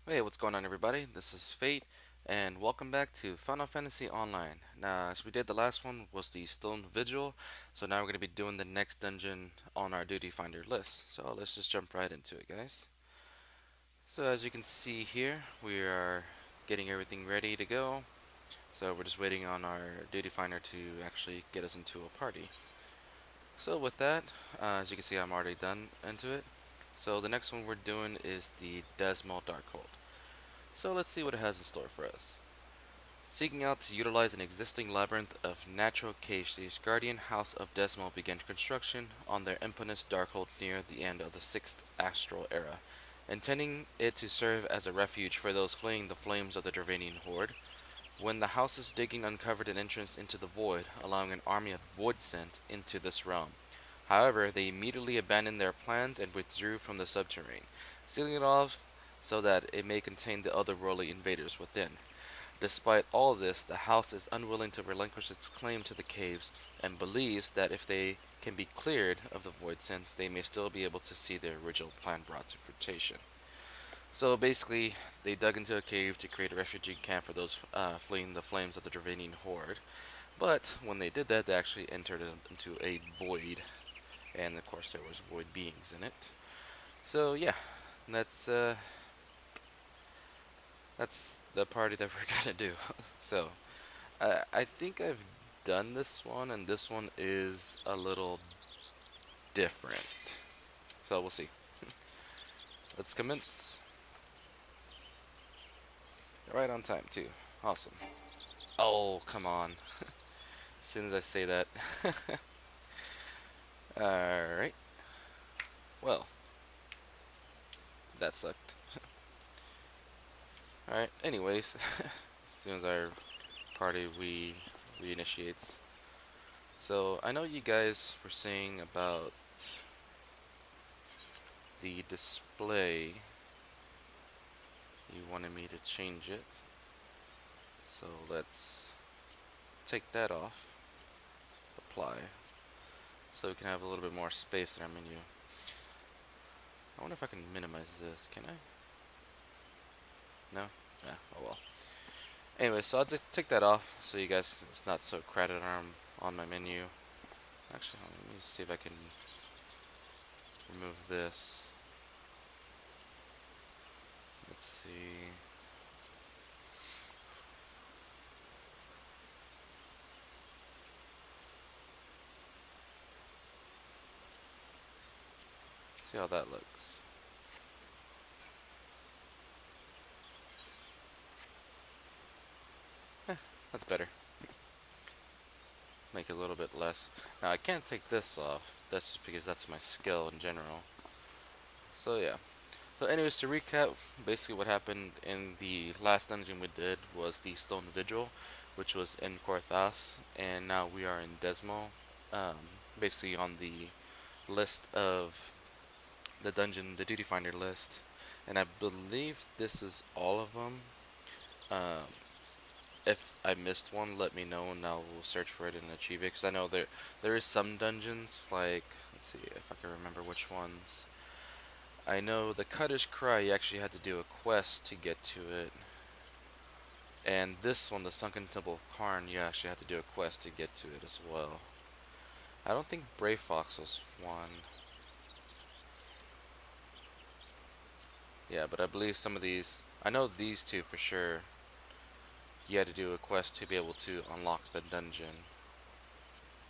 Hey, what's going on, everybody? This is Fate, and welcome back to Final Fantasy Online. Now, as we did the last one was the Stone Vigil, so now we're going to be doing the next dungeon on our Duty Finder list. So let's just jump right into it, guys. So as you can see here, we are getting everything ready to go. So we're just waiting on our Duty Finder to actually get us into a party. So with that, as you can see, I'm already done into it. So the next one we're doing is the Dzemael Darkhold. So let's see what it has in store for us. Seeking out to utilize an existing labyrinth of natural caves, the Guardian House of Dzemael began construction on their infamous Darkhold near the end of the 6th Astral Era, intending it to serve as a refuge for those fleeing the flames of the Dravanian Horde. When the house's digging uncovered an entrance into the void, allowing an army of void sent into this realm. However, they immediately abandoned their plans and withdrew from the subterrane, sealing it off so that it may contain the otherworldly invaders within. Despite all this, the house is unwilling to relinquish its claim to the caves and believes that if they can be cleared of the void scent, they may still be able to see their original plan brought to fruition. So basically, they dug into a cave to create a refugee camp for those fleeing the flames of the Dravanian horde. But when they did that, they actually entered into a void, and of course there was void beings in it. So yeah, that's uh, that's the party that we're gonna do. So I think I've done this one, and this one is a little different. So we'll see. Let's commence. Right on time too. Awesome. Oh, come on. As soon as I say that. Alright. Well, that sucked. Alright, anyways. As soon as our party reinitiates. So, I know you guys were saying about the display. You wanted me to change it. So, let's take that off. Apply. So we can have a little bit more space in our menu. I wonder if I can minimize this. Can I? No? Yeah, oh well. Anyway, so I'll just take that off so you guys, it's not so crowded on my menu. Actually, let me see if I can remove this. Let's see. See how that looks. That's better. Make it a little bit less. Now I can't take this off. That's just because that's my skill in general. So yeah. So anyways, to recap, basically what happened in the last dungeon we did was the Stone Vigil, which was in Korthas, and now we are in Dzemael, um, basically on the list of the dungeon, the Duty Finder list, and I believe this is all of them. Um, if I missed one, let me know and I'll search for it and achieve it, because I know there is some dungeons, like, let's see if I can remember which ones. I know the Cutter's Cry, you actually had to do a quest to get to it. And this one, the Sunken Temple of Karn, you actually had to do a quest to get to it as well. I don't think Brave Fox was one. Yeah, but I believe some of these, I know these two for sure, you had to do a quest to be able to unlock the dungeon.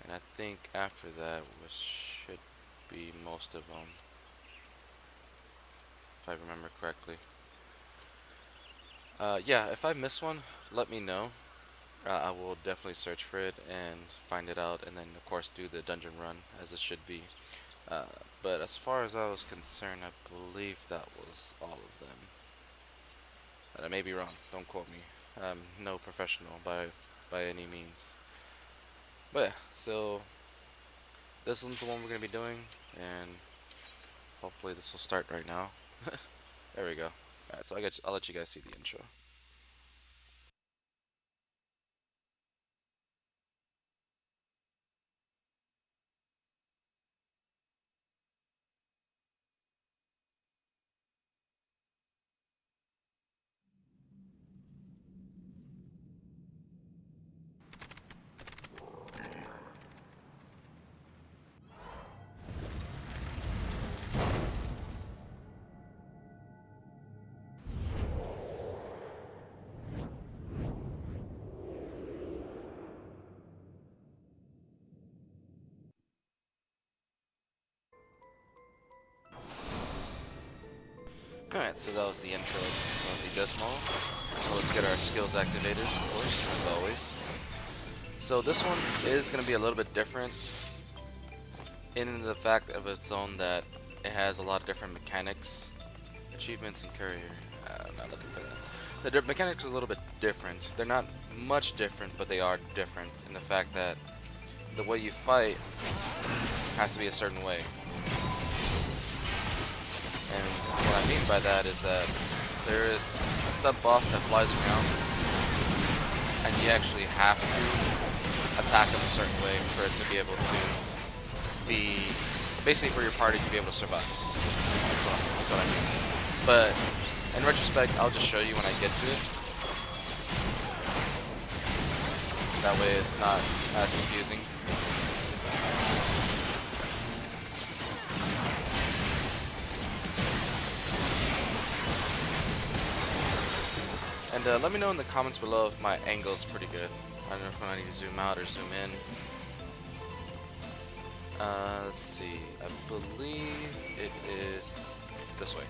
And I think after that should be most of them, if I remember correctly. Yeah, if I miss one, let me know. I will definitely search for it and find it out, and then of course do the dungeon run as it should be. Uh, but as far as I was concerned, I believe that was all of them. But I may be wrong. Don't quote me. I'm no professional by any means. But yeah, so this one's the one we're gonna be doing, and hopefully this will start right now. There we go. Alright, so I'll let you guys see the intro. Alright, so that was the intro of the Dzemael. So let's get our skills activated, of course, as always. So this one is going to be a little bit different in the fact of its own that it has a lot of different mechanics, achievements, and courier. I'm not looking for that. The mechanics are a little bit different. They're not much different, but they are different in the fact that the way you fight has to be a certain way. And what I mean by that is that there is a sub-boss that flies around, and you actually have to attack him a certain way for it to be able to be, basically for your party to be able to survive. That's what I mean. But in retrospect, I'll just show you when I get to it. That way it's not as confusing. And let me know in the comments below if my angle is pretty good. I don't know if I need to zoom out or zoom in. Let's see. I believe it is this way.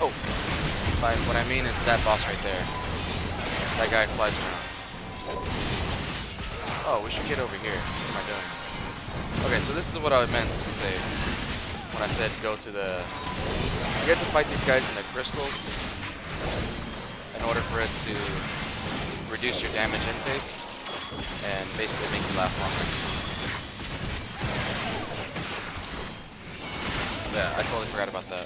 Oh, what I mean is that boss right there. That guy flies around. Oh, we should get over here. What am I doing? Okay, so this is what I meant to say when I said go to the... You have to fight these guys in the crystals in order for it to reduce your damage intake and basically make you last longer. Yeah, I totally forgot about that.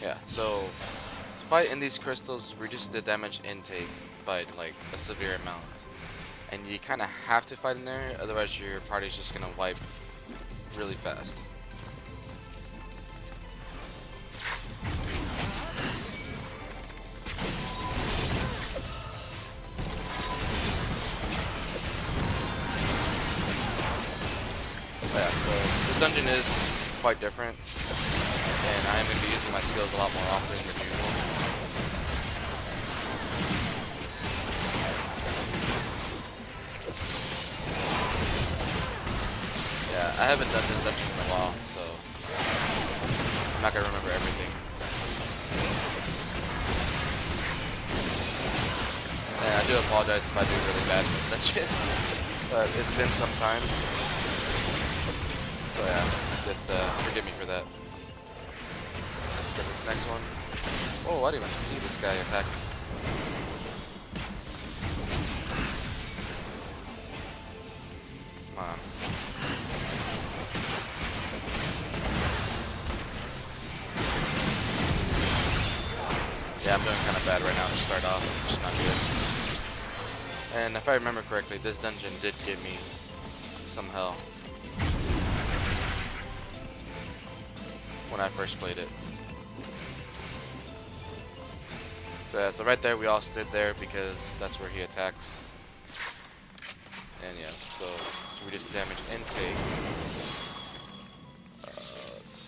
Yeah, so to fight in these crystals reduces the damage intake by like a severe amount. And you kind of have to fight in there, otherwise your party's just going to wipe really fast. Yeah, so this dungeon is quite different. And I am going to be using my skills a lot more often than usual. Yeah, I haven't done this dungeon in a while, so I'm not going to remember everything. And I do apologize if I do really bad in this dungeon, but it's been some time. So yeah, just forgive me for that. Let's get this next one. Oh, I didn't even see this guy attack me. Come on. Yeah, I'm doing kind of bad right now to start off. It's not good. And if I remember correctly, this dungeon did give me some hell when I first played it. So right there, we all stood there because that's where he attacks. And yeah, so to reduce the damage intake.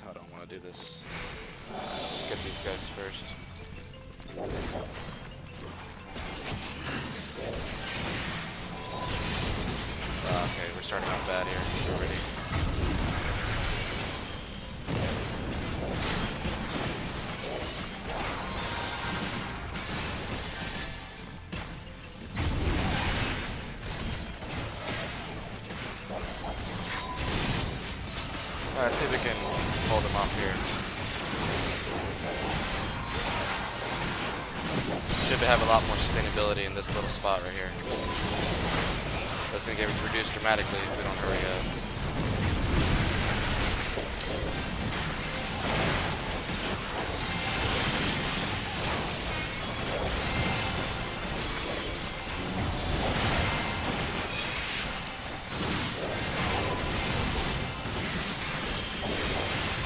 I don't want to do this. Let's get these guys first. Okay, we're starting off bad here already. Let's see if we can hold him off here. Should have a lot more sustainability in this little spot right here. That's going to get reduced dramatically if we don't hurry up.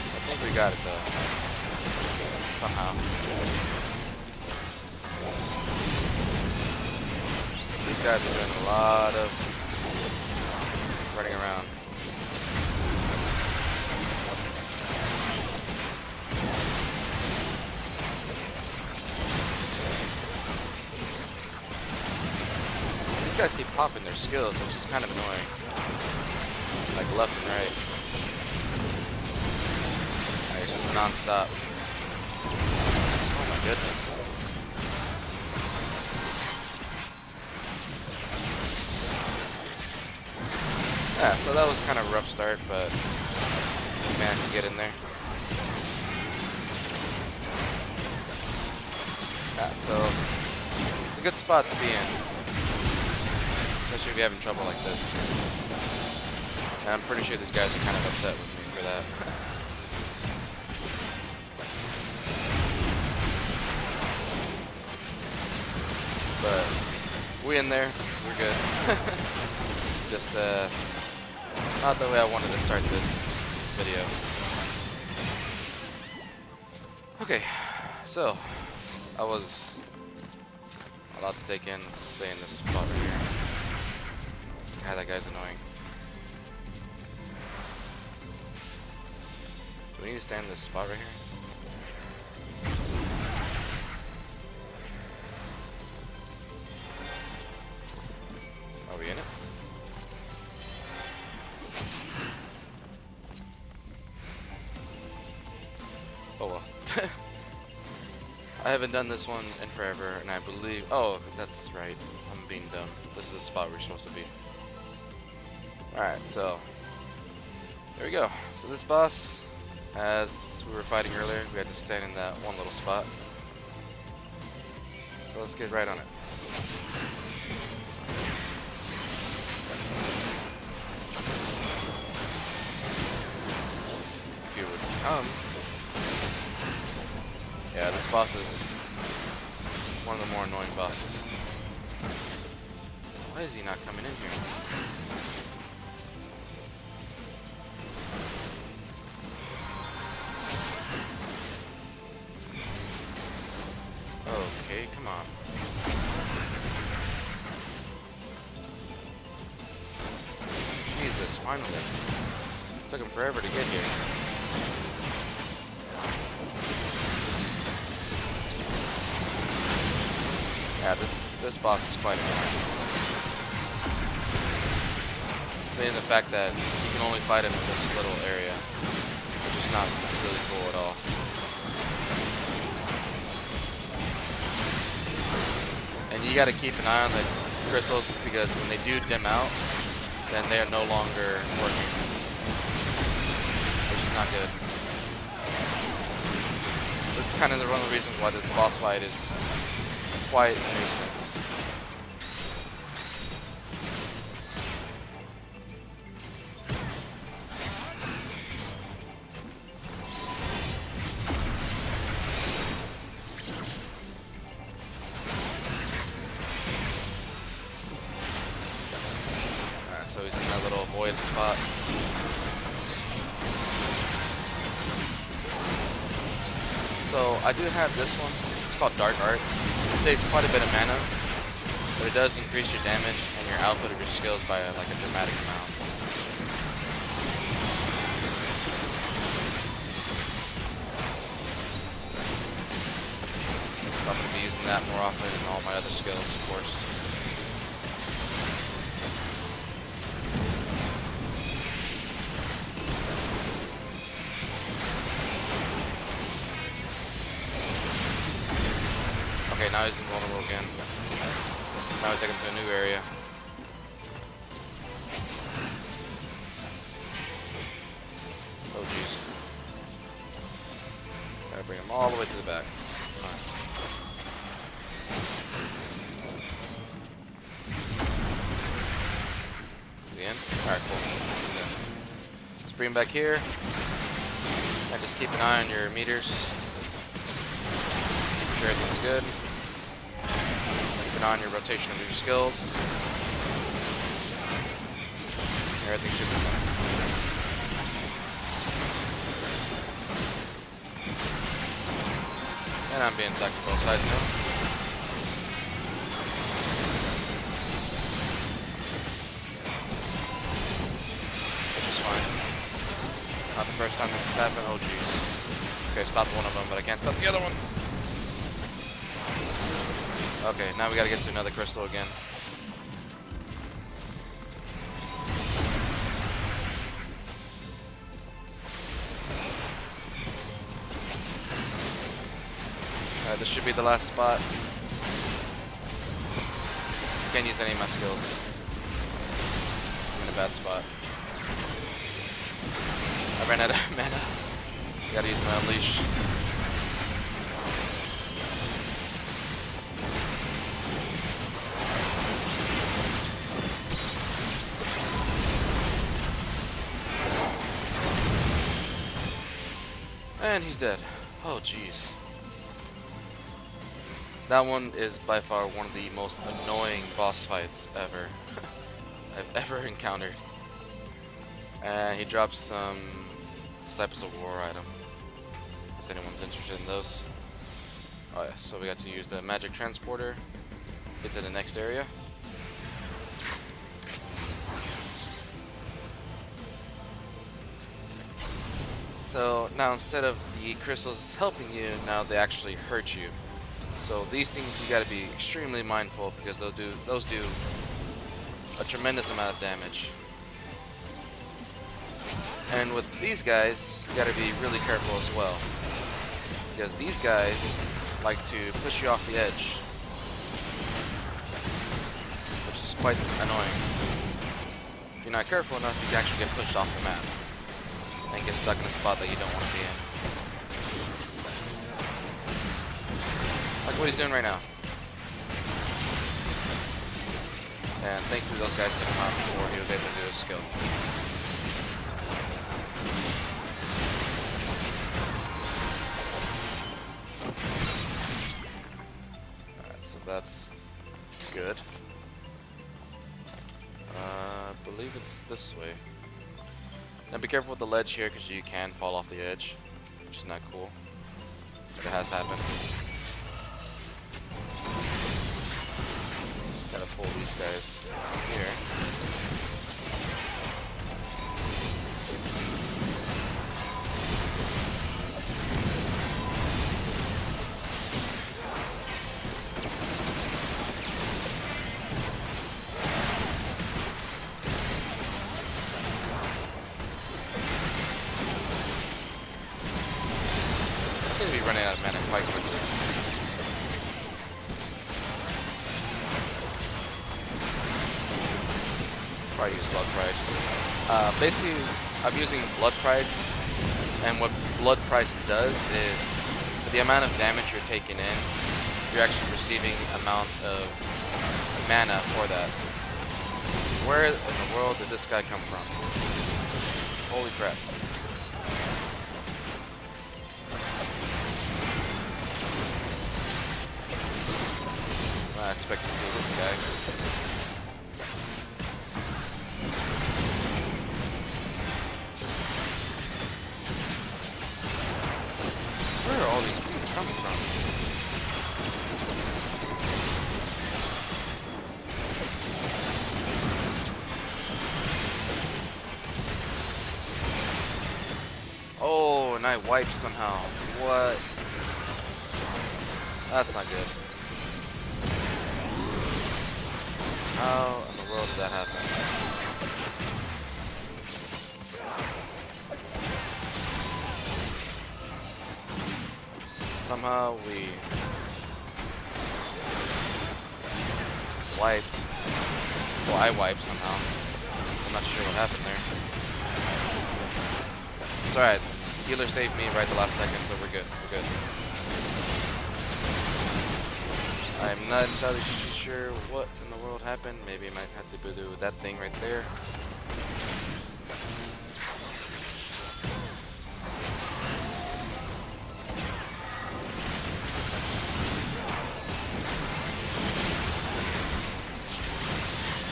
I think we got it though. somehow. These guys are doing a lot of running around. These guys keep popping their skills, which is kind of annoying. Like left and right. Alright, it's just non-stop. Oh my goodness. Yeah, so that was kind of a rough start, but we managed to get in there. Yeah, so it's a good spot to be in, especially if you're having trouble like this. And I'm pretty sure these guys are kind of upset with me for that. But we in there, so we're good. Just not the way I wanted to start this video. Okay, so I was allowed to take in, stay in this spot right here. God, that guy's annoying. Do we need to stand in this spot right here? Are we in it? Oh well. I haven't done this one in forever, and I believe... Oh, that's right. I'm being dumb. This is the spot we're supposed to be. Alright, so... there we go. So this boss, as we were fighting earlier, we had to stand in that one little spot. So let's get right on it. If you would come... Yeah, this boss is one of the more annoying bosses. Why is he not coming in here? Okay, come on. Jesus, finally. It took him forever to get here. Yeah, this boss is quite annoying. I mean, the fact that you can only fight him in this little area, which is not really cool at all. And you gotta keep an eye on the crystals, because when they do dim out, then they are no longer working, which is not good. This is kind of one of the reasons why this boss fight is quite a nuisance. Alright, so he's in that little void spot. So I do have this one. It's called Dark Arts. It takes quite a bit of mana, but it does increase your damage and your output of your skills by like a dramatic amount. So I'm going to be using that more often in all my other skills, of course. Okay, now he's invulnerable again. Now we take him to a new area. Oh jeez. Gotta bring him all the way to the back. Alright. The end? Alright, cool. He's in. Let's bring him back here. And just keep an eye on your meters. Make sure everything's good. Keep an eye on your rotation of your skills. Everything should be fine. And I'm being attacked from both sides now. Which is fine. Not the first time this has happened. Oh jeez. Okay, stopped one of them, but I can't stop the other one. Okay, now we gotta get to another crystal again. Alright, this should be the last spot. Can't use any of my skills. I'm in a bad spot. I ran out of mana. Gotta use my unleash. And he's dead. Oh jeez. That one is by far one of the most annoying boss fights ever I've ever encountered. And he drops some Disciples of War item. If anyone's interested in those. Oh yeah, so we got to use the magic transporter. Get to the next area. So now instead of the crystals helping you, now they actually hurt you. So these things you gotta be extremely mindful because those do a tremendous amount of damage. And with these guys, you gotta be really careful as well. Because these guys like to push you off the edge. Which is quite annoying. If you're not careful enough, you can actually get pushed off the map. And get stuck in a spot that you don't want to be in. Like what he's doing right now. And thankfully those guys took him out before he was able to do his skill. Alright, so that's good. I believe it's this way. Now be careful with the ledge here because you can fall off the edge, which is not cool. But it has happened. Gotta pull these guys here. I seem to be running out of mana quite quickly. Probably use Blood Price. Basically, I'm using Blood Price, and what Blood Price does is, for the amount of damage you're taking in, you're actually receiving amount of mana for that. Where in the world did this guy come from? Holy crap. I expect to see this guy. Where are all these things coming from? Oh, and I wiped somehow. What? That's not good. How in the world did that happen? Somehow we wiped. Well, I wiped somehow. I'm not sure what happened there. It's alright. Healer saved me right the last second, so we're good. We're good. I'm not entirely sure what in the world happened. Maybe it might have to do with that thing right there.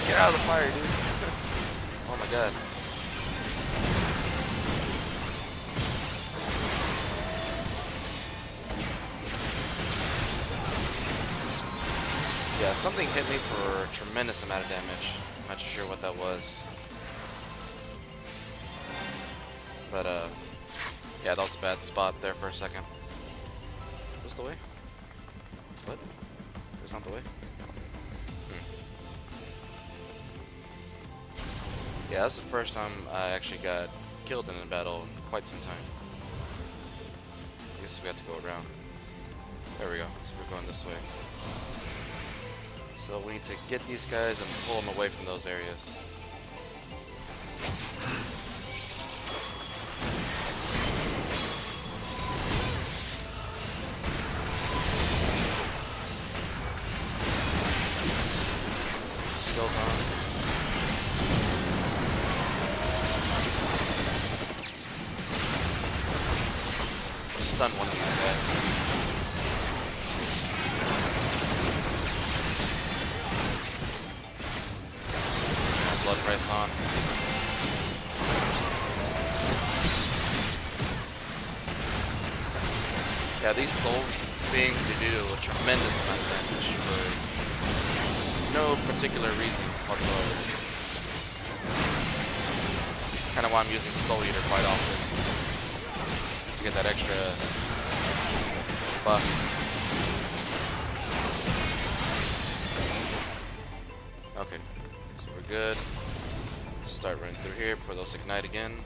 Get out of the fire, dude. Oh my god. Yeah, something hit me for a tremendous amount of damage. I'm not too sure what that was. But, yeah, that was a bad spot there for a second. What's the way? What? That's not the way? Yeah, that's the first time I actually got killed in a battle in quite some time. I guess we have to go around. There we go. So we're going this way. So we need to get these guys and pull them away from those areas. Skills on. Stun one of these guys. Blood price on. Yeah, these soul beings, they do a tremendous amount of damage for no particular reason whatsoever. Kind of why I'm using Soul Eater quite often. Just to get that extra buff. Okay, so we're good. Start running through here before those ignite again.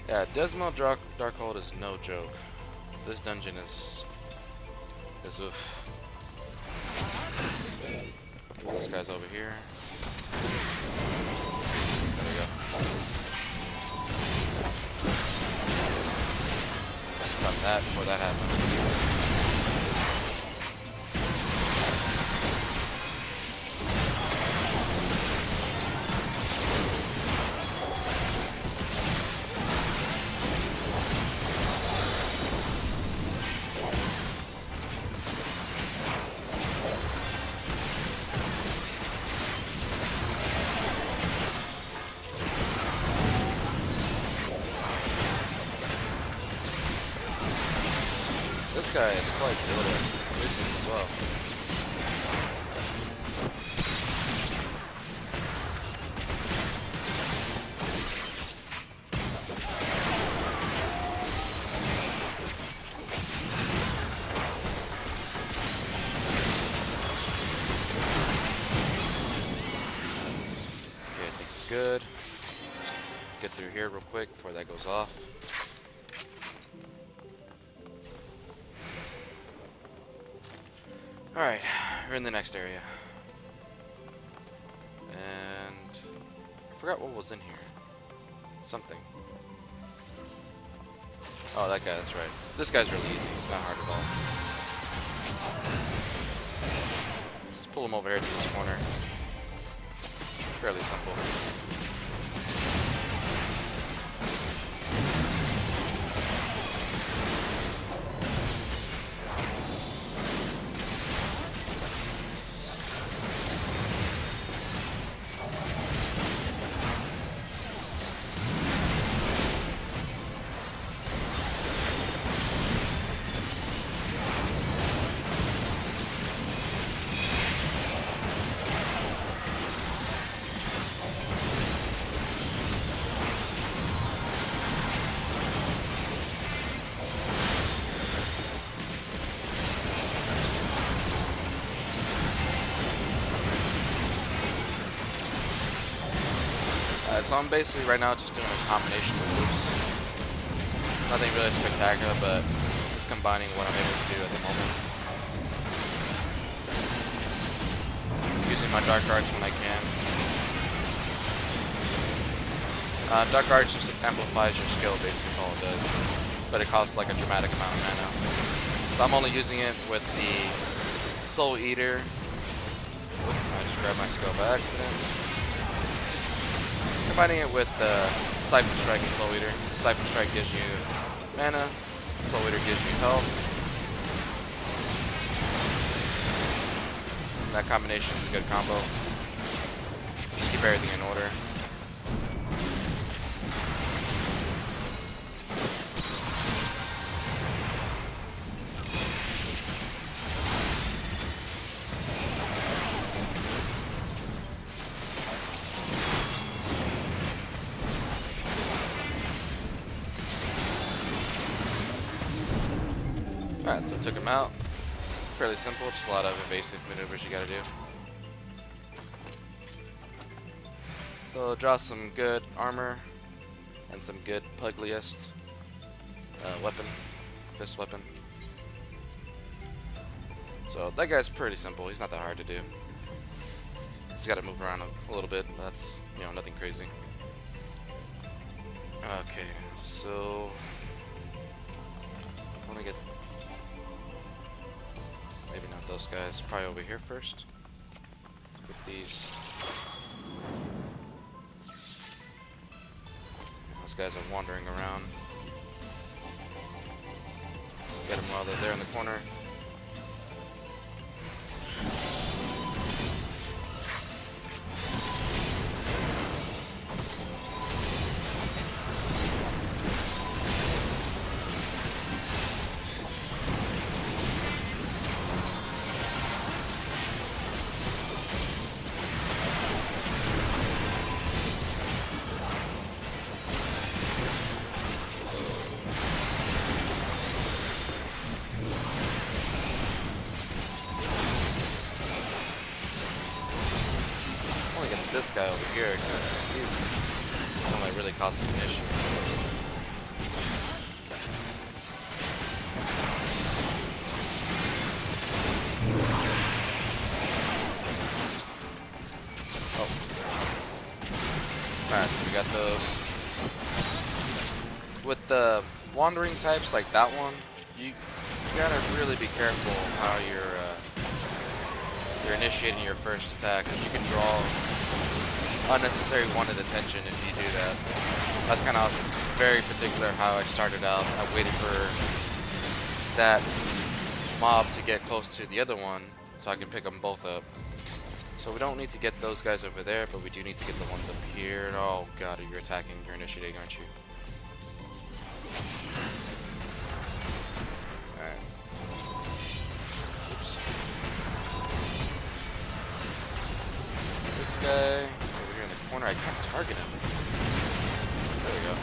Yeah, Dzemael Darkhold is no joke. This dungeon is oof. Pull those guys over here. There we go. Stun that before that happens. This guy is quite good at nuisance as well. Okay, I think we're good. Let's get through here real quick before that goes off. Alright, we're in the next area. And I forgot what was in here. Something. Oh, that guy, that's right. This guy's really easy, he's not hard at all. Just pull him over here to this corner. Fairly simple. So I'm basically right now just doing a combination of moves. Nothing really spectacular, but just combining what I'm able to do at the moment. Using my Dark Arts when I can. Dark Arts just amplifies your skill, basically, that's all it does. But it costs like a dramatic amount of mana. So I'm only using it with the Soul Eater. Oop, I just grabbed my skill by accident. Combining it with Siphon Strike and Soul Eater. Siphon Strike gives you mana, Soul Eater gives you health. That combination is a good combo. Just keep everything in order. Alright, so took him out. Fairly simple, just a lot of evasive maneuvers you gotta do. So draw some good armor and some good Pugliest weapon, fist weapon. So that guy's pretty simple. He's not that hard to do. Just got to move around a little bit. But that's, you know, nothing crazy. Okay, so let me get maybe not those guys. Probably over here first. Get these. Those guys are wandering around. So get them while they're there in the corner. This guy over here, because he's one that really causes an issue. Oh. Alright, so we got those. With the wandering types like that one, you gotta really be careful how you're initiating your first attack, because you can draw unnecessary wanted attention if you do that. That's kind of very particular how I started out. I waited for that mob to get close to the other one so I can pick them both up. So we don't need to get those guys over there, but we do need to get the ones up here. Oh god, you're attacking, you're initiating, aren't you? Alright. Oops. This guy over here in the corner, I can't target him. There we go.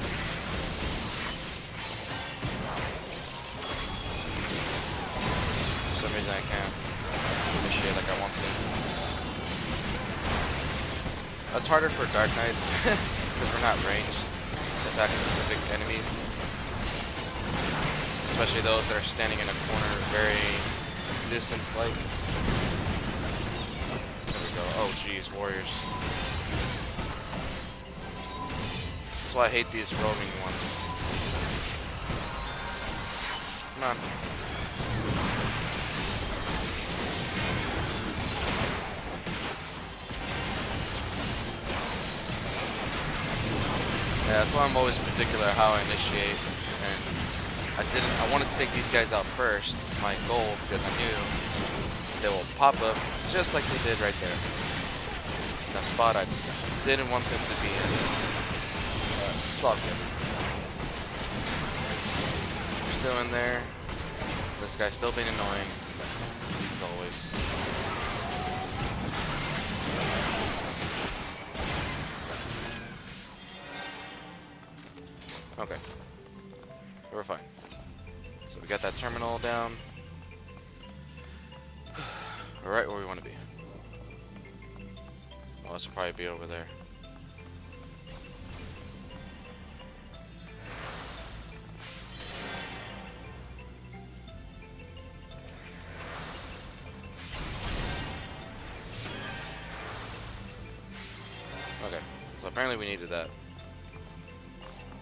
For some reason I can't initiate like I want to. That's harder for Dark Knights because we're not ranged to attack specific enemies. Especially those that are standing in a corner, very distance-like. There we go. Oh geez, warriors. That's why I hate these roaming ones. Come on. Yeah, that's why I'm always particular how I initiate, and I wanted to take these guys out first, my goal, because I knew they will pop up just like they did right there. In a spot I didn't want them to be in. It's all good. We're still in there. This guy's still being annoying, as always. Okay, we're fine. So we got that terminal down. We're right where we want to be. Well, this will probably be over there. Okay, so apparently we needed that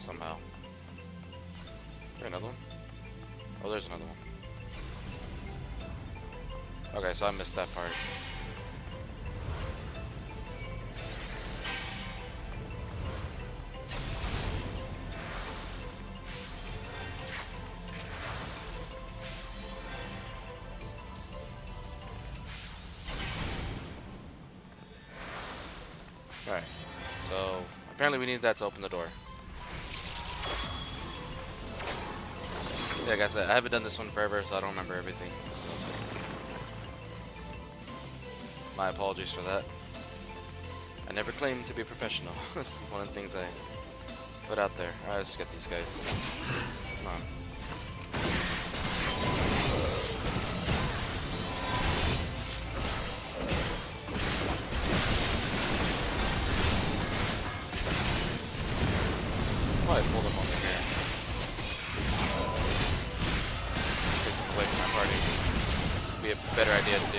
somehow. Is there another one? Oh, there's another one. Okay, so I missed that part. Alright, so apparently we need that to open the door. Yeah, like I said, I haven't done this one forever, so I don't remember everything. So. My apologies for that. I never claimed to be a professional. That's one of the things I put out there. Alright, let's get these guys. Come on. be a better idea to do.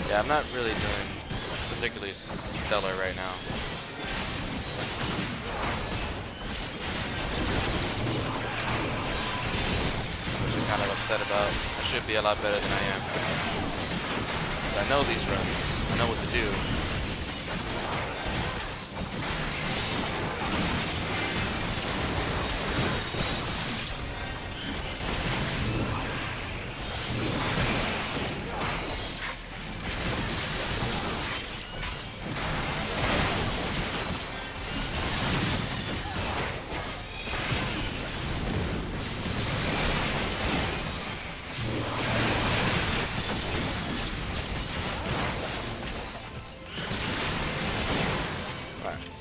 Yeah, I'm not really doing particularly stellar right now. Which I'm kind of upset about. I should be a lot better than I am. But I know these runs. I know what to do.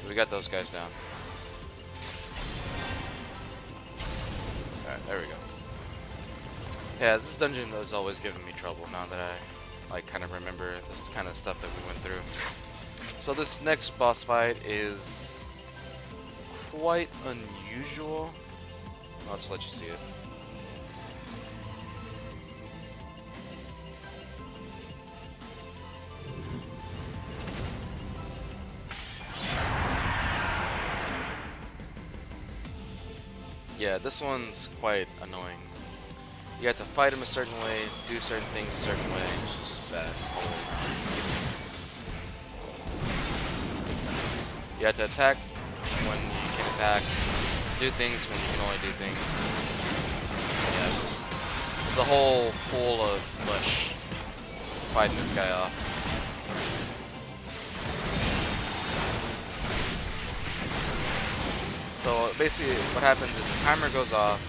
We got those guys down. Alright, there we go. Yeah, this dungeon was always giving me trouble now that I like kind of remember this kind of stuff that we went through. So this next boss fight is quite unusual. I'll just let you see it. Yeah, this one's quite annoying. You have to fight him a certain way, do certain things a certain way. It's just bad all around. You have to attack when you can attack, do things when you can only do things. Yeah, it's a whole pool of mush fighting this guy off. So basically what happens is the timer goes off,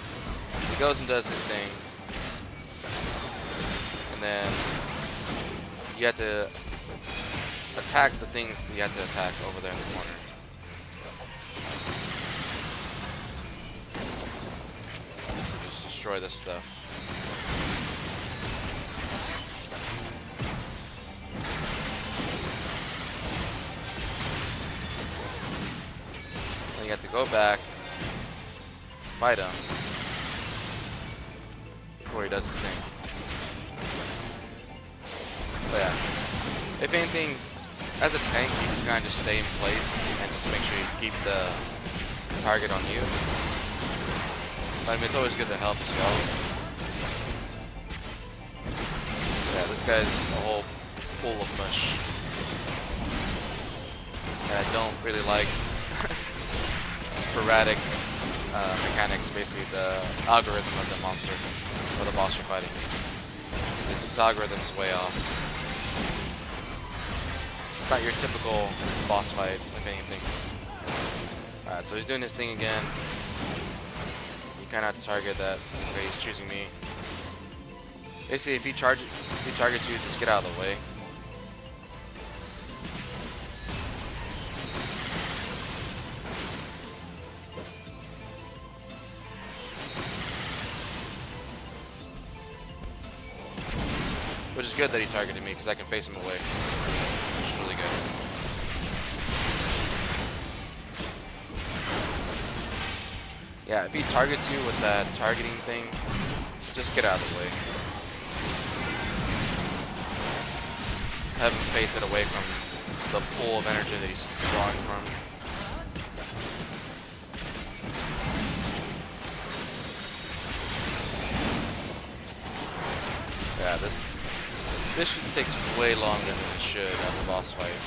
he goes and does his thing, and then you have to attack the things that you have to attack over there in the corner. So just destroy this stuff. You have to go back, fight him before he does his thing. But yeah, if anything, as a tank, you can kind of just stay in place and just make sure you keep the target on you. But I mean, it's always good to help as well. Yeah, this guy's a whole pool of mush, and I don't really like sporadic mechanics, basically the algorithm of the monster or the boss you're fighting. This algorithm is way off. It's not your typical boss fight, if anything. Alright, so he's doing his thing again. You kind of have to target that. Okay, he's choosing me. Basically, if he targets you, just get out of the way. Which is good that he targeted me, because I can face him away. Which is really good. Yeah, if he targets you with that targeting thing, just get out of the way. Have him face it away from the pool of energy that he's drawing from. Yeah, this takes way longer than it should as a boss fight.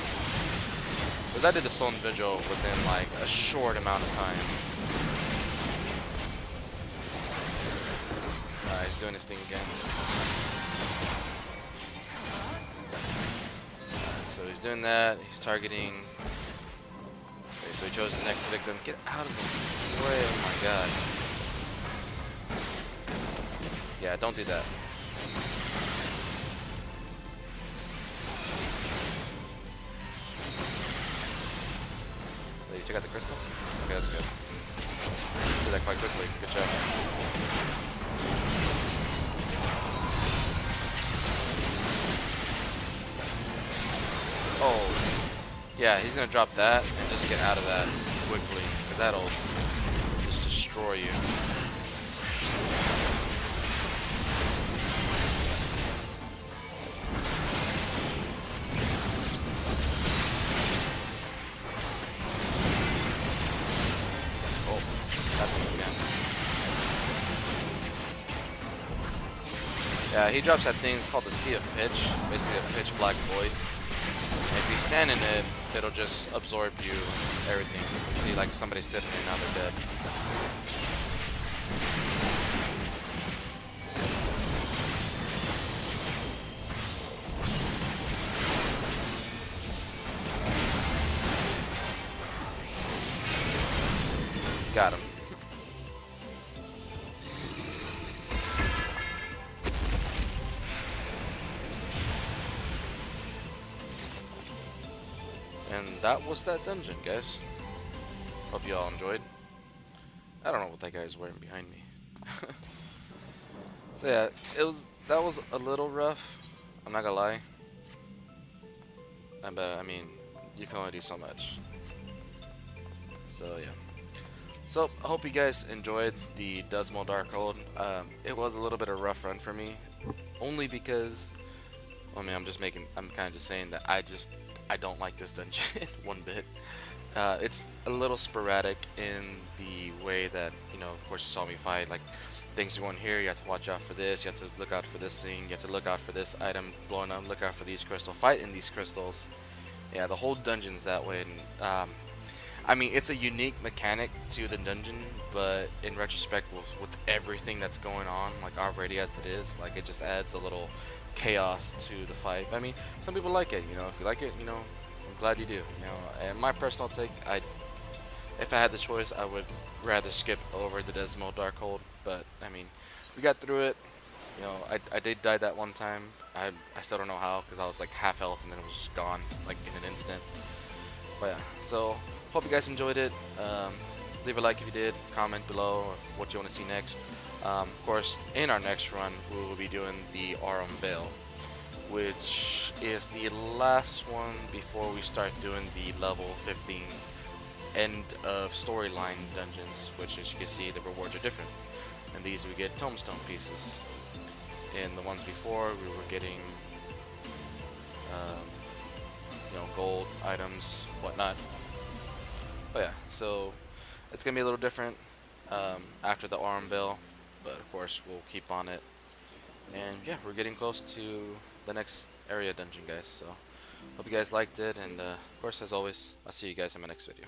Because I did the Stone Vigil within like a short amount of time. He's doing his thing again. So he's doing that, he's targeting. Okay, so he chose his next victim. Get out of the way, oh my god. Yeah, don't do that. Did you check out the crystal? Okay, that's good. that quite quickly. Good job. Oh, yeah, he's gonna drop that and just get out of that quickly, because that'll just destroy you. Oh, that's one again. Yeah, he drops that thing, it's called the Sea of Pitch, basically a pitch black void. If you stand in it, it'll just absorb you, everything. You can see like somebody sitting there, now they're dead. Got him. And that was that dungeon, guys. Hope you all enjoyed. I don't know what that guy is wearing behind me. So yeah, that was a little rough. I'm not gonna lie. But I mean, you can only do so much. So yeah. So I hope you guys enjoyed the Dzemael Darkhold. It was a little bit of a rough run for me, only because, I mean, I'm kind of just saying that I don't like this dungeon one bit. It's a little sporadic in the way that, you know, of course you saw me fight, like things going here, you have to watch out for this, you have to look out for this thing, you have to look out for this item blowing up, look out for these crystals, fight in these crystals. Yeah, the whole dungeon's that way. And I mean, it's a unique mechanic to the dungeon, but in retrospect, with everything that's going on, like already as it is, like it just adds a little chaos to the fight. I mean, some people like it, you know. If you like it, you know, I'm glad you do. You know, and my personal take, if I had the choice, I would rather skip over the Dzemael Darkhold. But I mean, we got through it. You know, I did die that one time. I still don't know how, because I was like half health and then it was just gone like in an instant. But yeah, so hope you guys enjoyed it. Leave a like if you did. Comment below what you want to see next. Of course, in our next run, we will be doing the Aurum Vale, which is the last one before we start doing the level 15 end of storyline dungeons, which, as you can see, the rewards are different. And these we get tombstone pieces. In the ones before, we were getting you know, gold items, whatnot. But yeah, so it's gonna be a little different after the Aurum Vale, but of course we'll keep on it. And yeah, we're getting close to the next area dungeon, guys. So hope you guys liked it, and of course, as always, I'll see you guys in my next video.